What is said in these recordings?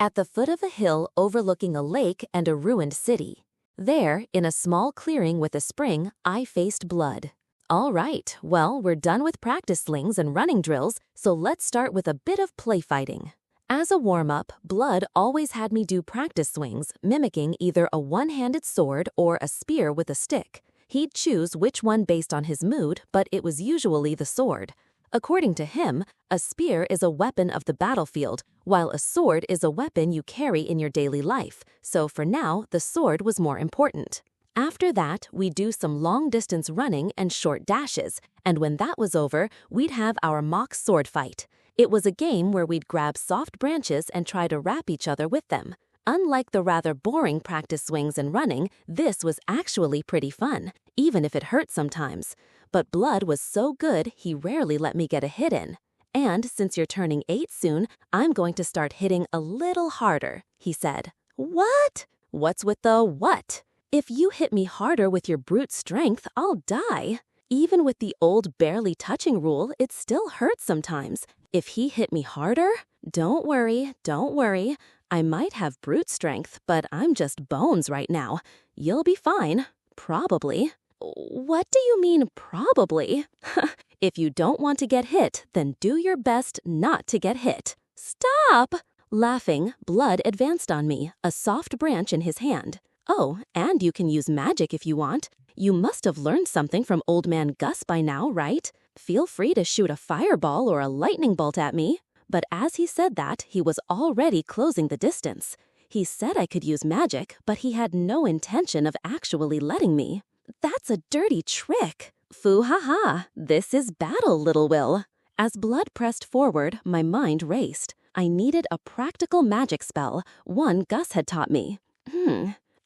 at the foot of a hill overlooking a lake and a ruined city. There, in a small clearing with a spring, I faced Blood. All right, well, we're done with practice slings and running drills, so let's start with a bit of play fighting. As a warm-up, Blood always had me do practice swings, mimicking either a one-handed sword or a spear with a stick. He'd choose which one based on his mood, but it was usually the sword. According to him, a spear is a weapon of the battlefield, while a sword is a weapon you carry in your daily life, so for now, the sword was more important. After that, we'd do some long-distance running and short dashes, and when that was over, we'd have our mock sword fight. It was a game where we'd grab soft branches and try to wrap each other with them. Unlike the rather boring practice swings and running, this was actually pretty fun, even if it hurt sometimes. But Blood was so good, he rarely let me get a hit in. And since you're turning 8 soon, I'm going to start hitting a little harder, he said. What? What's with the what? If you hit me harder with your brute strength, I'll die. Even with the old barely touching rule, it still hurts sometimes. If he hit me harder? Don't worry. I might have brute strength, but I'm just bones right now. You'll be fine. Probably. What do you mean, probably? If you don't want to get hit, then do your best not to get hit. Stop! Laughing, Blood advanced on me, a soft branch in his hand. Oh, and you can use magic if you want. You must have learned something from Old Man Gus by now, right? Feel free to shoot a fireball or a lightning bolt at me. But as he said that, he was already closing the distance. He said I could use magic, but he had no intention of actually letting me. That's a dirty trick. Foo-ha-ha, this is battle, Little Will. As Blood pressed forward, my mind raced. I needed a practical magic spell, one Gus had taught me.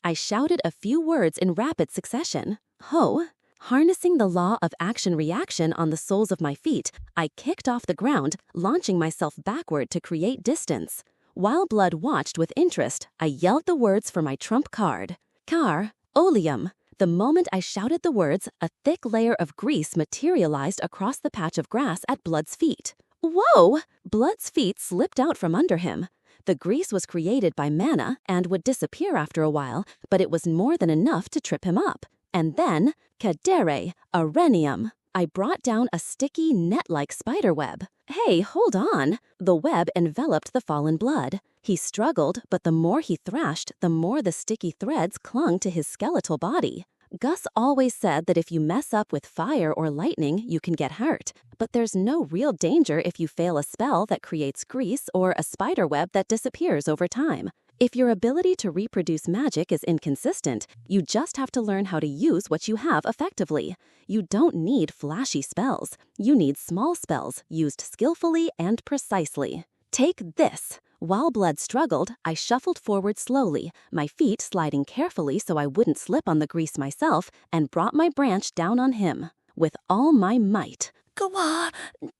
I shouted a few words in rapid succession. Ho! Harnessing the law of action-reaction on the soles of my feet, I kicked off the ground, launching myself backward to create distance. While Blood watched with interest, I yelled the words for my trump card. Car, oleum. The moment I shouted the words, a thick layer of grease materialized across the patch of grass at Blood's feet. Whoa! Blood's feet slipped out from under him. The grease was created by mana and would disappear after a while, but it was more than enough to trip him up. And then, cadere, arenium. I brought down a sticky, net-like spider web. Hey, hold on! The web enveloped the fallen Blood. He struggled, but the more he thrashed, the more the sticky threads clung to his skeletal body. Gus always said that if you mess up with fire or lightning, you can get hurt. But there's no real danger if you fail a spell that creates grease or a spider web that disappears over time. If your ability to reproduce magic is inconsistent, you just have to learn how to use what you have effectively. You don't need flashy spells. You need small spells used skillfully and precisely. Take this. While Blood struggled, I shuffled forward slowly, my feet sliding carefully so I wouldn't slip on the grease myself, and brought my branch down on him. With all my might. Gah!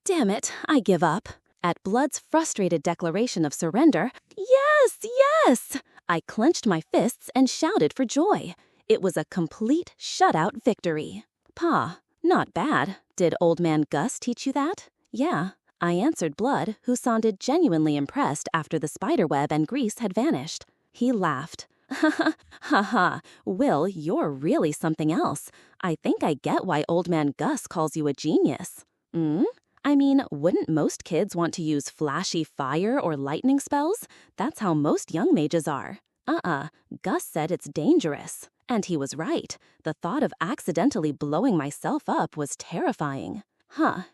Damn it, I give up. At Blood's frustrated declaration of surrender, yes! I clenched my fists and shouted for joy. It was a complete shutout victory. Pa, not bad. Did Old Man Gus teach you that? Yeah. I answered Blood, who sounded genuinely impressed after the spiderweb and grease had vanished. He laughed. Ha, Will, you're really something else. I think I get why Old Man Gus calls you a genius. I mean, wouldn't most kids want to use flashy fire or lightning spells? That's how most young mages are. Gus said it's dangerous. And he was right. The thought of accidentally blowing myself up was terrifying.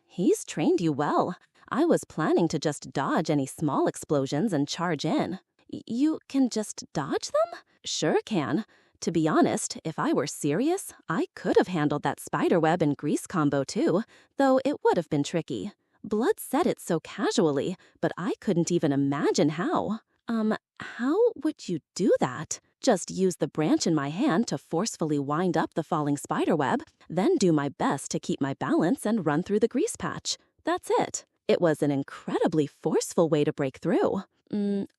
He's trained you well. I was planning to just dodge any small explosions and charge in. You can just dodge them? Sure can. To be honest, if I were serious, I could have handled that spiderweb and grease combo too, though it would have been tricky. Blood said it so casually, but I couldn't even imagine how. How would you do that? Just use the branch in my hand to forcefully wind up the falling spiderweb, then do my best to keep my balance and run through the grease patch. That's it. It was an incredibly forceful way to break through.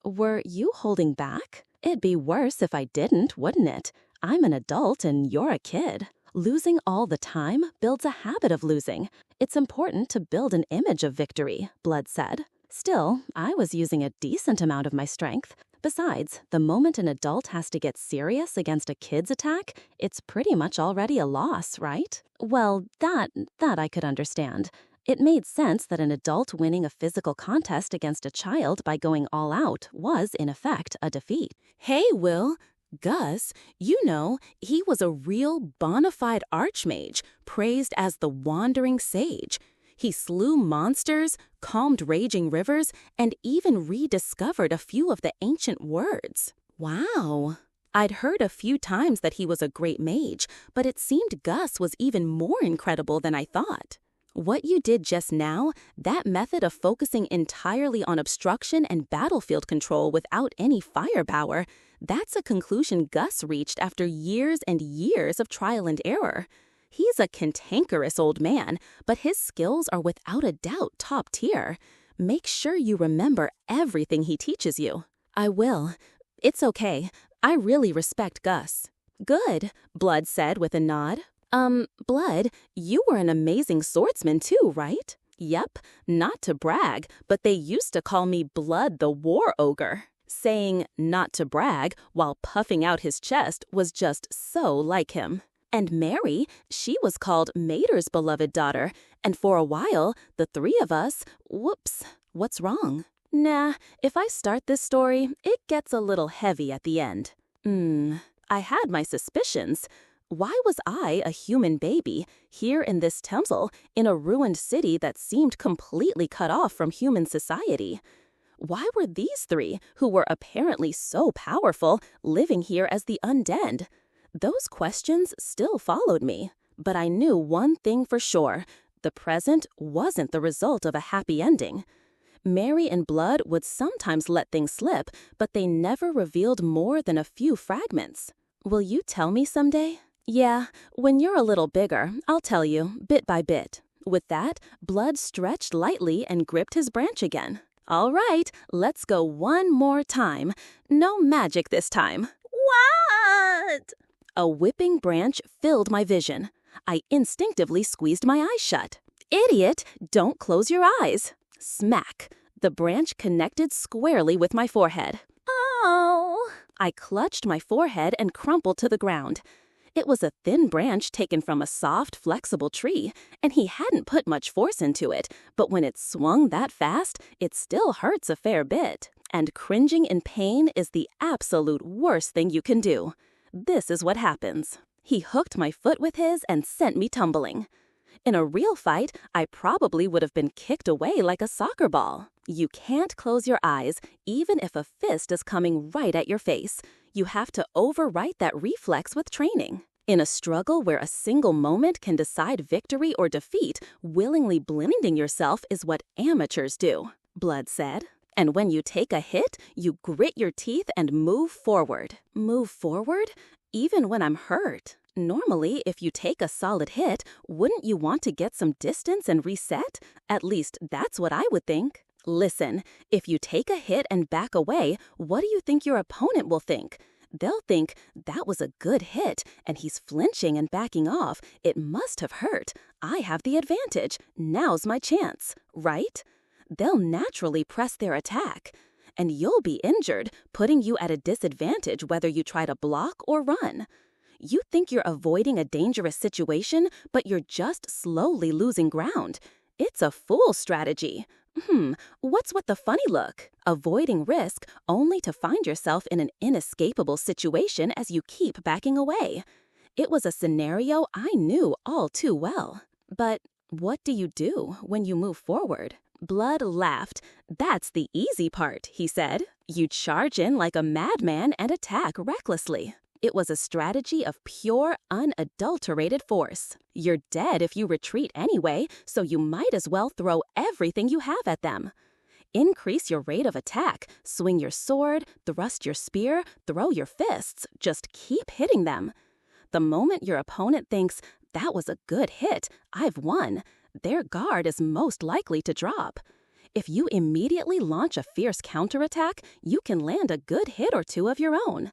Were you holding back? It'd be worse if I didn't, wouldn't it? I'm an adult and you're a kid. Losing all the time builds a habit of losing. It's important to build an image of victory, Blood said. Still, I was using a decent amount of my strength. Besides, the moment an adult has to get serious against a kid's attack, it's pretty much already a loss, right? Well, that I could understand. It made sense that an adult winning a physical contest against a child by going all out was, in effect, a defeat. Hey, Will. Gus, he was a real bona fide archmage, praised as the wandering sage. He slew monsters, calmed raging rivers, and even rediscovered a few of the ancient words. Wow. I'd heard a few times that he was a great mage, but it seemed Gus was even more incredible than I thought. What you did just now, that method of focusing entirely on obstruction and battlefield control without any firepower, that's a conclusion Gus reached after years and years of trial and error. He's a cantankerous old man, but his skills are without a doubt top tier. Make sure you remember everything he teaches you. I will. It's okay. I really respect Gus. Good, Blood said with a nod. Blood, you were an amazing swordsman too, right? Yep, not to brag, but they used to call me Blood the War Ogre. Saying not to brag while puffing out his chest was just so like him. And Mary, she was called Mater's beloved daughter, and for a while, the three of us, whoops, what's wrong? Nah, if I start this story, it gets a little heavy at the end. I had my suspicions. Why was I, a human baby, here in this temple, in a ruined city that seemed completely cut off from human society? Why were these three, who were apparently so powerful, living here as the undead? Those questions still followed me, but I knew one thing for sure. The present wasn't the result of a happy ending. Mary and Blood would sometimes let things slip, but they never revealed more than a few fragments. Will you tell me someday? Yeah, when you're a little bigger, I'll tell you, bit by bit. With that, Blood stretched lightly and gripped his branch again. All right, let's go one more time. No magic this time. What? A whipping branch filled my vision. I instinctively squeezed my eyes shut. Idiot, don't close your eyes. Smack. The branch connected squarely with my forehead. Oh! I clutched my forehead and crumpled to the ground. It was a thin branch taken from a soft, flexible tree, and he hadn't put much force into it, but when it swung that fast, it still hurts a fair bit. And cringing in pain is the absolute worst thing you can do. This is what happens. He hooked my foot with his and sent me tumbling. In a real fight, I probably would have been kicked away like a soccer ball. You can't close your eyes, even if a fist is coming right at your face. You have to overwrite that reflex with training. In a struggle where a single moment can decide victory or defeat, willingly blinding yourself is what amateurs do, Blood said. And when you take a hit, you grit your teeth and move forward. Move forward? Even when I'm hurt. Normally, if you take a solid hit, wouldn't you want to get some distance and reset? At least that's what I would think. Listen, if you take a hit and back away, what do you think your opponent will think? They'll think, that was a good hit, and he's flinching and backing off. It must have hurt. I have the advantage. Now's my chance, right? They'll naturally press their attack. And you'll be injured, putting you at a disadvantage whether you try to block or run. You think you're avoiding a dangerous situation, but you're just slowly losing ground. It's a fool strategy. What's with the funny look? Avoiding risk only to find yourself in an inescapable situation as you keep backing away. It was a scenario I knew all too well. But what do you do when you move forward? Blood laughed. That's the easy part, he said. You charge in like a madman and attack recklessly. It was a strategy of pure, unadulterated force. You're dead if you retreat anyway, so you might as well throw everything you have at them. Increase your rate of attack, swing your sword, thrust your spear, throw your fists, just keep hitting them. The moment your opponent thinks, that was a good hit, I've won, their guard is most likely to drop. If you immediately launch a fierce counterattack, you can land a good hit or two of your own.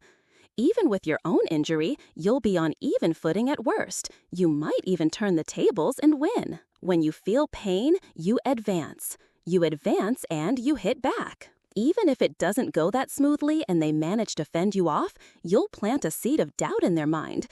Even with your own injury, you'll be on even footing at worst. You might even turn the tables and win. When you feel pain, you advance. You advance and you hit back. Even if it doesn't go that smoothly and they manage to fend you off, you'll plant a seed of doubt in their mind.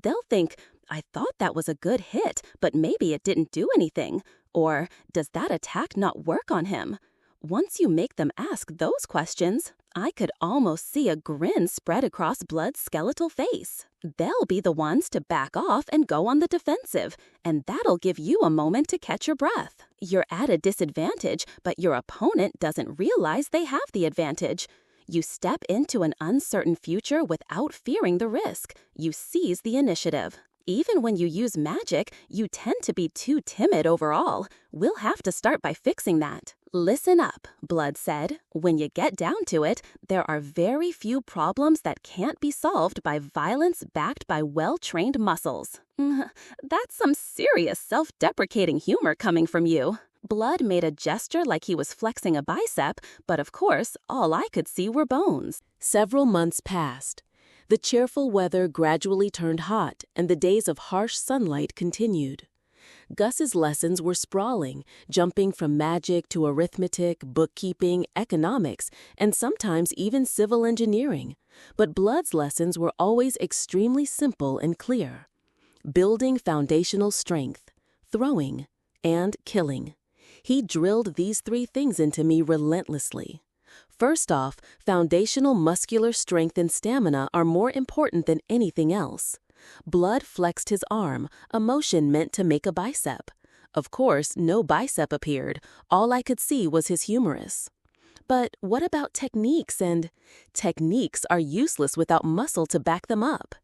They'll think, I thought that was a good hit, but maybe it didn't do anything. Or, does that attack not work on him? Once you make them ask those questions, I could almost see a grin spread across Blood's skeletal face. They'll be the ones to back off and go on the defensive, and that'll give you a moment to catch your breath. You're at a disadvantage, but your opponent doesn't realize they have the advantage. You step into an uncertain future without fearing the risk. You seize the initiative. Even when you use magic, you tend to be too timid overall. We'll have to start by fixing that. Listen up, Blood said. When you get down to it, there are very few problems that can't be solved by violence backed by well-trained muscles. That's some serious self-deprecating humor coming from you. Blood made a gesture like he was flexing a bicep, but of course, all I could see were bones. Several months passed. The cheerful weather gradually turned hot, and the days of harsh sunlight continued. Gus's lessons were sprawling, jumping from magic to arithmetic, bookkeeping, economics, and sometimes even civil engineering. But Blood's lessons were always extremely simple and clear. Building foundational strength, throwing, and killing. He drilled these three things into me relentlessly. First off, foundational muscular strength and stamina are more important than anything else. Blood flexed his arm, a motion meant to make a bicep. Of course, no bicep appeared. All I could see was his humerus. But what about techniques? And techniques are useless without muscle to back them up.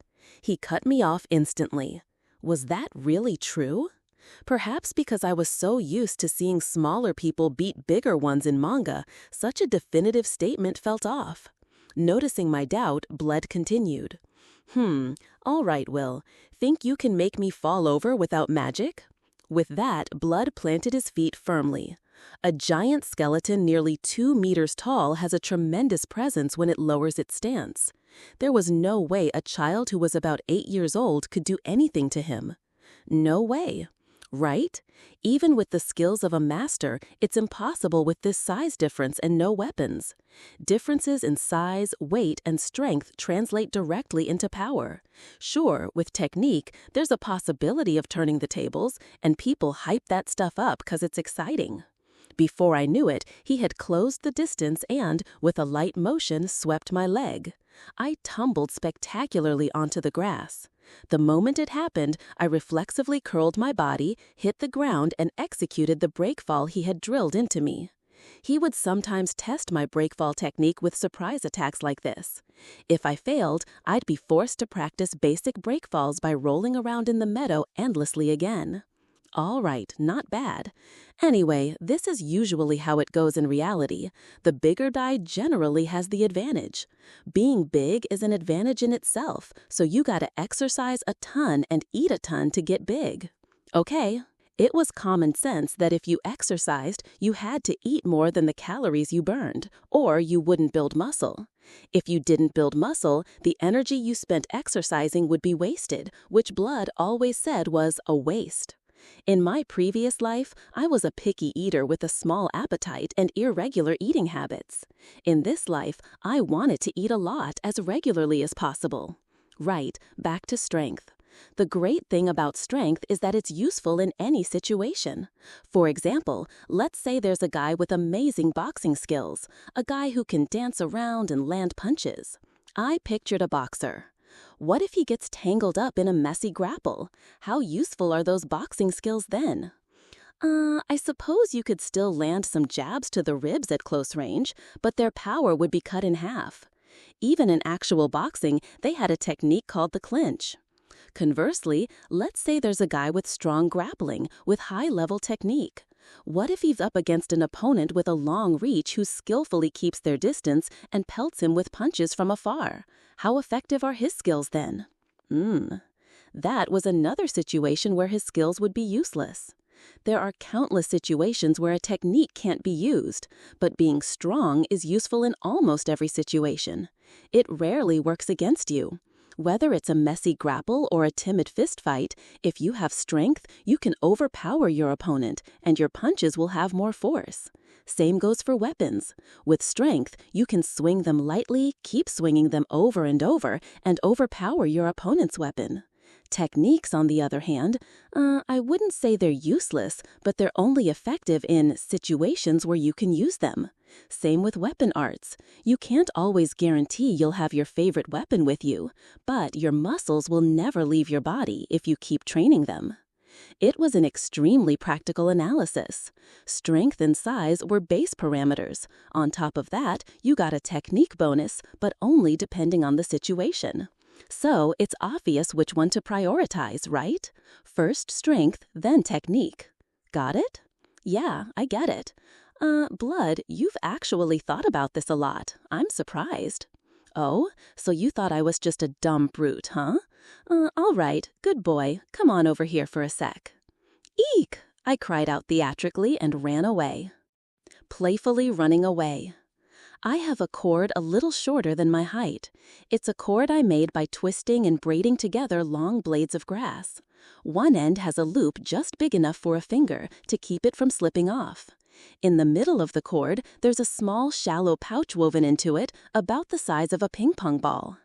He cut me off instantly. Was that really true? Perhaps because I was so used to seeing smaller people beat bigger ones in manga, such a definitive statement felt off. Noticing my doubt, Blood continued. All right, Will. Think you can make me fall over without magic? With that, Blood planted his feet firmly. A giant skeleton nearly 2 meters tall has a tremendous presence when it lowers its stance. There was no way a child who was about 8 years old could do anything to him. No way. Right? Even with the skills of a master, it's impossible with this size difference and no weapons. Differences in size, weight, and strength translate directly into power. Sure, with technique, there's a possibility of turning the tables, and people hype that stuff up because it's exciting. Before I knew it, he had closed the distance and, with a light motion, swept my leg. I tumbled spectacularly onto the grass. The moment it happened, I reflexively curled my body, hit the ground, and executed the breakfall he had drilled into me. He would sometimes test my breakfall technique with surprise attacks like this. If I failed, I'd be forced to practice basic breakfalls by rolling around in the meadow endlessly again. All right, not bad. Anyway, this is usually how it goes in reality. The bigger die generally has the advantage. Being big is an advantage in itself, so you gotta exercise a ton and eat a ton to get big. Okay, it was common sense that if you exercised, you had to eat more than the calories you burned, or you wouldn't build muscle. If you didn't build muscle, the energy you spent exercising would be wasted, which Blood always said was a waste. In my previous life, I was a picky eater with a small appetite and irregular eating habits. In this life, I wanted to eat a lot as regularly as possible. Right, back to strength. The great thing about strength is that it's useful in any situation. For example, let's say there's a guy with amazing boxing skills, a guy who can dance around and land punches. I pictured a boxer. What if he gets tangled up in a messy grapple? How useful are those boxing skills then? I suppose you could still land some jabs to the ribs at close range, but their power would be cut in half. Even in actual boxing, they had a technique called the clinch. Conversely, let's say there's a guy with strong grappling, with high-level technique. What if he's up against an opponent with a long reach who skillfully keeps their distance and pelts him with punches from afar? How effective are his skills then? That was another situation where his skills would be useless. There are countless situations where a technique can't be used, but being strong is useful in almost every situation. It rarely works against you. Whether it's a messy grapple or a timid fist fight, if you have strength, you can overpower your opponent, and your punches will have more force. Same goes for weapons. With strength, you can swing them lightly, keep swinging them over and overpower your opponent's weapon. Techniques, on the other hand, I wouldn't say they're useless, but they're only effective in situations where you can use them. Same with weapon arts. You can't always guarantee you'll have your favorite weapon with you, but your muscles will never leave your body if you keep training them. It was an extremely practical analysis. Strength and size were base parameters. On top of that, you got a technique bonus, but only depending on the situation. So it's obvious which one to prioritize, right? First strength, then technique. Got it? Yeah, I get it. Blood, you've actually thought about this a lot. I'm surprised. Oh, so you thought I was just a dumb brute, huh? All right, good boy. Come on over here for a sec. Eek! I cried out theatrically and ran away. Playfully running away. I have a cord a little shorter than my height. It's a cord I made by twisting and braiding together long blades of grass. One end has a loop just big enough for a finger to keep it from slipping off. In the middle of the cord, there's a small, shallow pouch woven into it about the size of a ping-pong ball.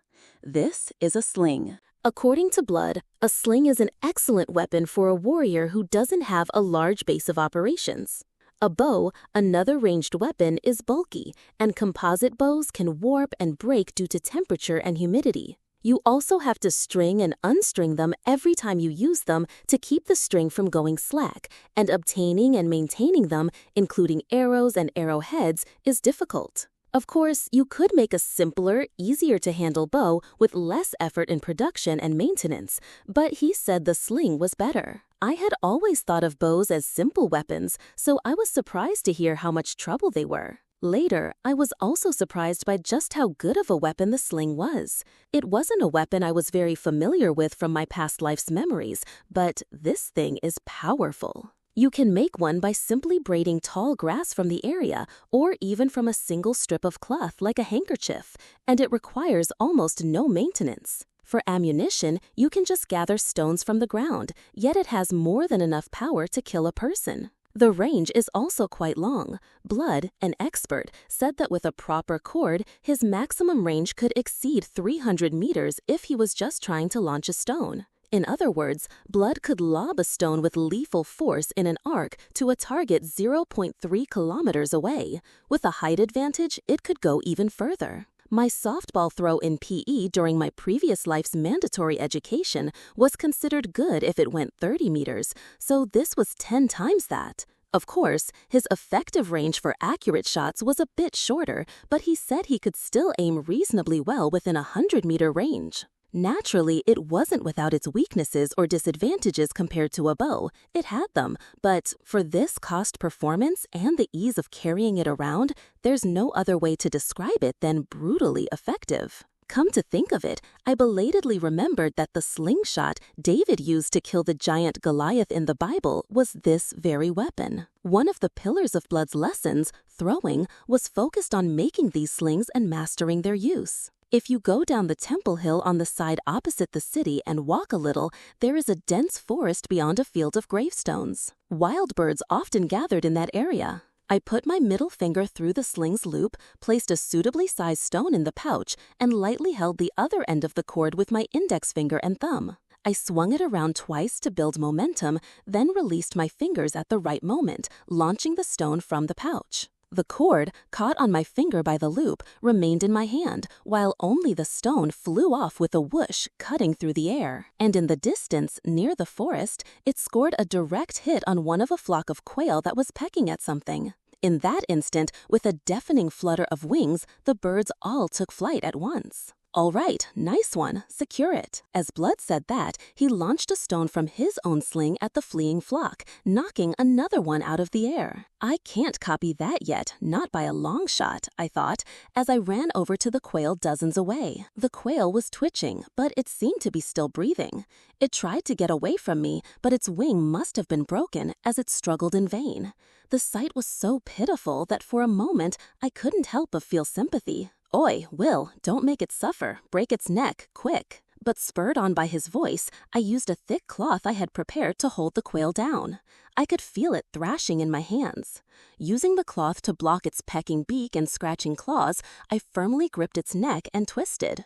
This is a sling. According to Blood, a sling is an excellent weapon for a warrior who doesn't have a large base of operations. A bow, another ranged weapon, is bulky, and composite bows can warp and break due to temperature and humidity. You also have to string and unstring them every time you use them to keep the string from going slack, and obtaining and maintaining them, including arrows and arrowheads, is difficult. Of course, you could make a simpler, easier-to-handle bow with less effort in production and maintenance, but he said the sling was better. I had always thought of bows as simple weapons, so I was surprised to hear how much trouble they were. Later, I was also surprised by just how good of a weapon the sling was. It wasn't a weapon I was very familiar with from my past life's memories, but this thing is powerful. You can make one by simply braiding tall grass from the area, or even from a single strip of cloth like a handkerchief, and it requires almost no maintenance. For ammunition, you can just gather stones from the ground, yet it has more than enough power to kill a person. The range is also quite long. Blood, an expert, said that with a proper cord, his maximum range could exceed 300 meters if he was just trying to launch a stone. In other words, Blood could lob a stone with lethal force in an arc to a target 0.3 kilometers away. With a height advantage, it could go even further. My softball throw in PE during my previous life's mandatory education was considered good if it went 30 meters, so this was 10 times that. Of course, his effective range for accurate shots was a bit shorter, but he said he could still aim reasonably well within a 100-meter range. Naturally, it wasn't without its weaknesses or disadvantages compared to a bow. It had them, but for this cost performance and the ease of carrying it around, there's no other way to describe it than brutally effective. Come to think of it, I belatedly remembered that the slingshot David used to kill the giant Goliath in the Bible was this very weapon. One of the pillars of Blood's lessons, throwing, was focused on making these slings and mastering their use. If you go down the temple hill on the side opposite the city and walk a little, there is a dense forest beyond a field of gravestones. Wild birds often gathered in that area. I put my middle finger through the sling's loop, placed a suitably sized stone in the pouch, and lightly held the other end of the cord with my index finger and thumb. I swung it around twice to build momentum, then released my fingers at the right moment, launching the stone from the pouch. The cord, caught on my finger by the loop, remained in my hand, while only the stone flew off with a whoosh, cutting through the air. And in the distance, near the forest, it scored a direct hit on one of a flock of quail that was pecking at something. In that instant, with a deafening flutter of wings, the birds all took flight at once. All right, nice one, secure it. As Blood said that, he launched a stone from his own sling at the fleeing flock, knocking another one out of the air. I can't copy that yet, not by a long shot, I thought, as I ran over to the quail dozens away. The quail was twitching, but it seemed to be still breathing. It tried to get away from me, but its wing must have been broken as it struggled in vain. The sight was so pitiful that for a moment I couldn't help but feel sympathy. Oi, Will, don't make it suffer. Break its neck, quick. But spurred on by his voice, I used a thick cloth I had prepared to hold the quail down. I could feel it thrashing in my hands. Using the cloth to block its pecking beak and scratching claws, I firmly gripped its neck and twisted.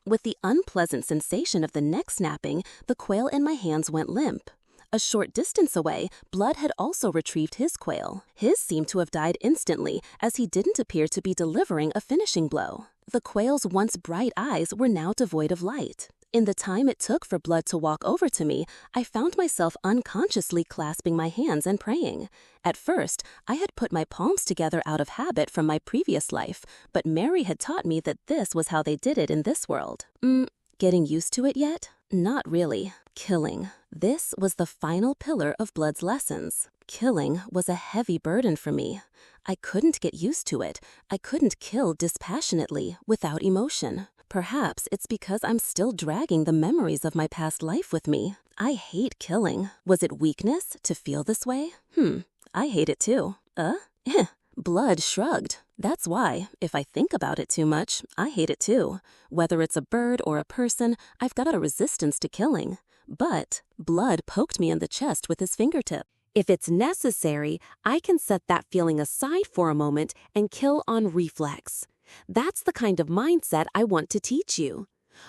With the unpleasant sensation of the neck snapping, the quail in my hands went limp. A short distance away, Blood had also retrieved his quail. His seemed to have died instantly, as he didn't appear to be delivering a finishing blow. The quail's once bright eyes were now devoid of light. In the time it took for Blood to walk over to me, I found myself unconsciously clasping my hands and praying. At first, I had put my palms together out of habit from my previous life, but Mary had taught me that this was how they did it in this world. Getting used to it yet? Not really. Killing. This was the final pillar of Blood's lessons. Killing was a heavy burden for me. I couldn't get used to it. I couldn't kill dispassionately, without emotion. Perhaps it's because I'm still dragging the memories of my past life with me. I hate killing. Was it weakness to feel this way? I hate it too. Blood shrugged. That's why, if I think about it too much, I hate it too. Whether it's a bird or a person, I've got a resistance to killing. But Blood poked me in the chest with his fingertip. If it's necessary, I can set that feeling aside for a moment and kill on reflex. That's the kind of mindset I want to teach you.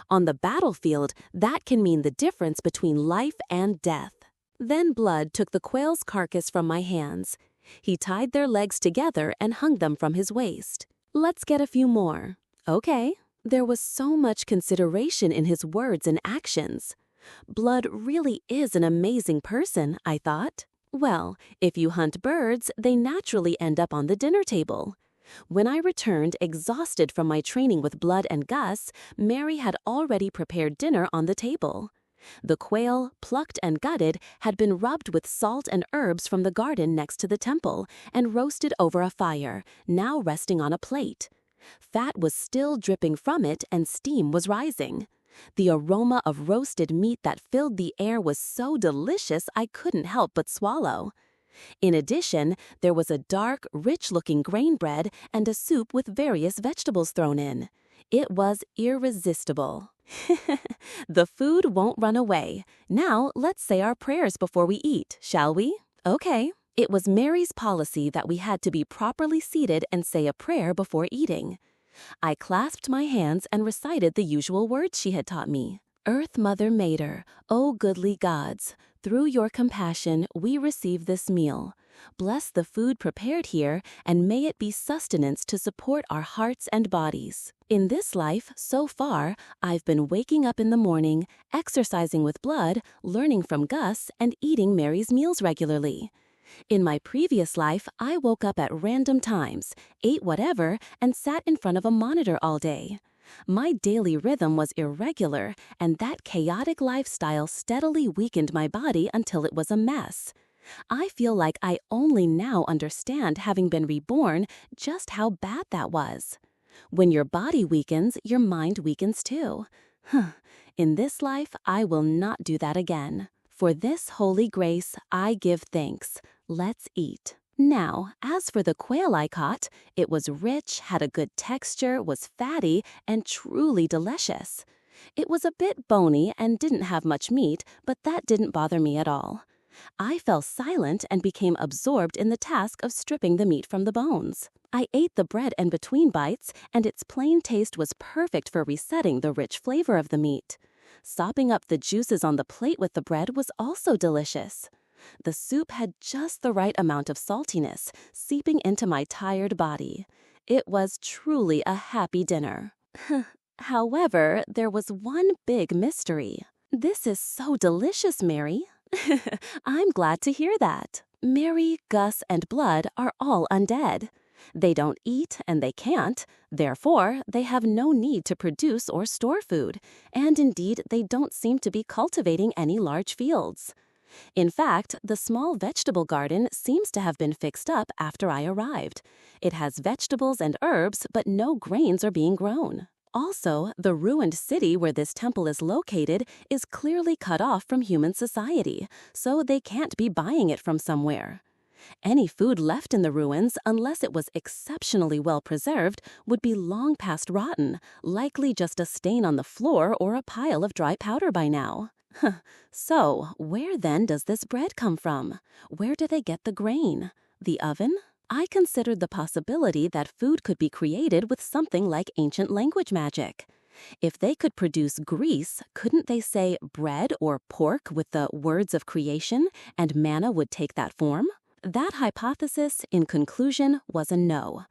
On the battlefield, that can mean the difference between life and death. Then Blood took the quail's carcass from my hands. He tied their legs together and hung them from his waist. Let's get a few more. Okay. There was so much consideration in his words and actions. Blood really is an amazing person, I thought. Well, if you hunt birds, they naturally end up on the dinner table. When I returned exhausted from my training with Blood and Gus, Mary had already prepared dinner on the table. The quail, plucked and gutted, had been rubbed with salt and herbs from the garden next to the temple and roasted over a fire, now resting on a plate. Fat was still dripping from it and steam was rising. The aroma of roasted meat that filled the air was so delicious I couldn't help but swallow. In addition, there was a dark, rich-looking grain bread and a soup with various vegetables thrown in. It was irresistible. The food won't run away. Now, let's say our prayers before we eat, shall we? Okay. It was Mary's policy that we had to be properly seated and say a prayer before eating. I clasped my hands and recited the usual words she had taught me. Earth Mother Mater, O goodly gods, through your compassion we receive this meal. Bless the food prepared here, and may it be sustenance to support our hearts and bodies. In this life, so far, I've been waking up in the morning, exercising with Blood, learning from Gus, and eating Mary's meals regularly. In my previous life, I woke up at random times, ate whatever, and sat in front of a monitor all day. My daily rhythm was irregular, and that chaotic lifestyle steadily weakened my body until it was a mess. I feel like I only now understand, having been reborn, just how bad that was. When your body weakens, your mind weakens too. In this life, I will not do that again. For this holy grace, I give thanks. Let's eat. Now, as for the quail I caught, it was rich, had a good texture, was fatty, and truly delicious. It was a bit bony and didn't have much meat, but that didn't bother me at all. I fell silent and became absorbed in the task of stripping the meat from the bones. I ate the bread in between bites, and its plain taste was perfect for resetting the rich flavor of the meat. Sopping up the juices on the plate with the bread was also delicious. The soup had just the right amount of saltiness, seeping into my tired body. It was truly a happy dinner. However, there was one big mystery. This is so delicious, Mary. I'm glad to hear that. Mary, Gus, and Blood are all undead. They don't eat and they can't, therefore they have no need to produce or store food, and indeed they don't seem to be cultivating any large fields. In fact, the small vegetable garden seems to have been fixed up after I arrived. It has vegetables and herbs, but no grains are being grown. Also, the ruined city where this temple is located is clearly cut off from human society, so they can't be buying it from somewhere. Any food left in the ruins, unless it was exceptionally well preserved, would be long past rotten, likely just a stain on the floor or a pile of dry powder by now. So, where then does this bread come from? Where do they get the grain? The oven? I considered the possibility that food could be created with something like ancient language magic. If they could produce grease, couldn't they say bread or pork with the words of creation, and manna would take that form? That hypothesis, in conclusion, was a no.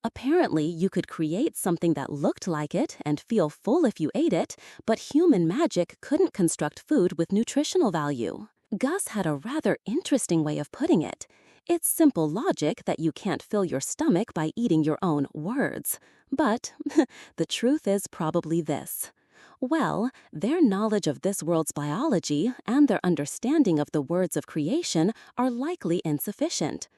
Apparently, you could create something that looked like it and feel full if you ate it, but human magic couldn't construct food with nutritional value. Gus had a rather interesting way of putting it. It's simple logic that you can't fill your stomach by eating your own words. But the truth is probably this. Well, their knowledge of this world's biology and their understanding of the words of creation are likely insufficient.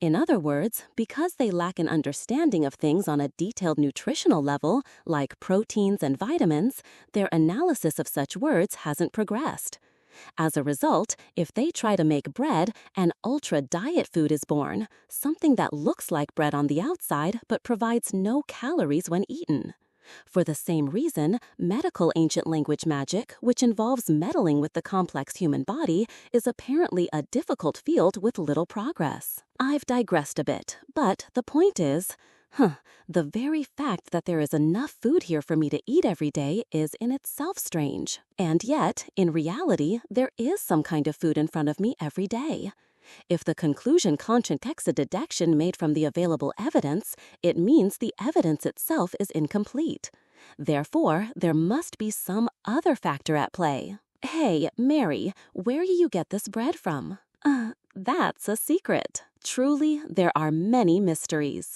In other words, because they lack an understanding of things on a detailed nutritional level, like proteins and vitamins, their analysis of such words hasn't progressed. As a result, if they try to make bread, an ultra-diet food is born, something that looks like bread on the outside but provides no calories when eaten. For the same reason, medical ancient language magic, which involves meddling with the complex human body, is apparently a difficult field with little progress. I've digressed a bit, but the point is, the very fact that there is enough food here for me to eat every day is in itself strange. And yet, in reality, there is some kind of food in front of me every day. If the conclusion contradicts a deduction made from the available evidence, it means the evidence itself is incomplete. Therefore, there must be some other factor at play. Hey, Mary, where do you get this bread from? That's a secret. Truly, there are many mysteries.